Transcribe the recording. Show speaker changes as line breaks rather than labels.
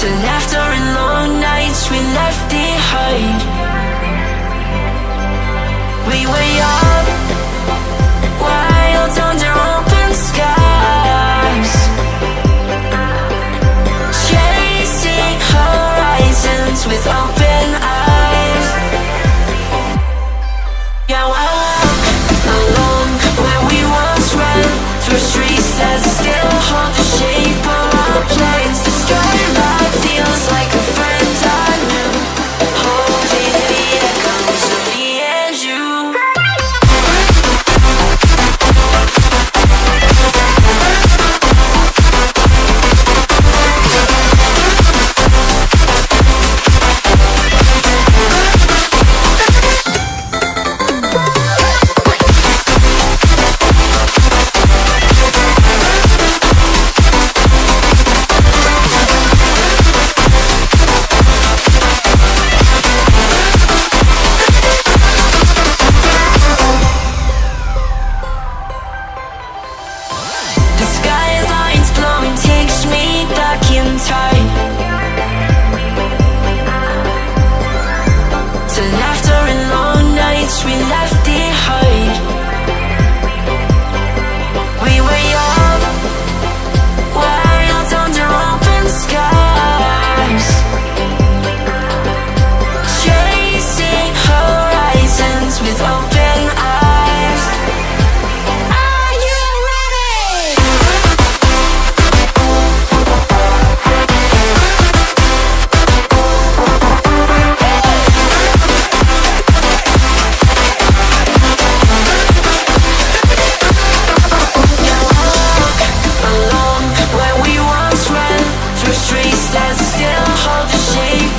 To laughter and long nights we left behind. We were young, wild under open skies, chasing horizons with open eyes. Yeah, I walk along where we once ran, through streets that still hold the shape of our plans. The skyline feels like a friend I knew, holding the echoes of me and you. We left behind. We were young, wild under open skies, chasing horizons with open eyes. Are you ready? Along where we once ran, through streets that still hold the shape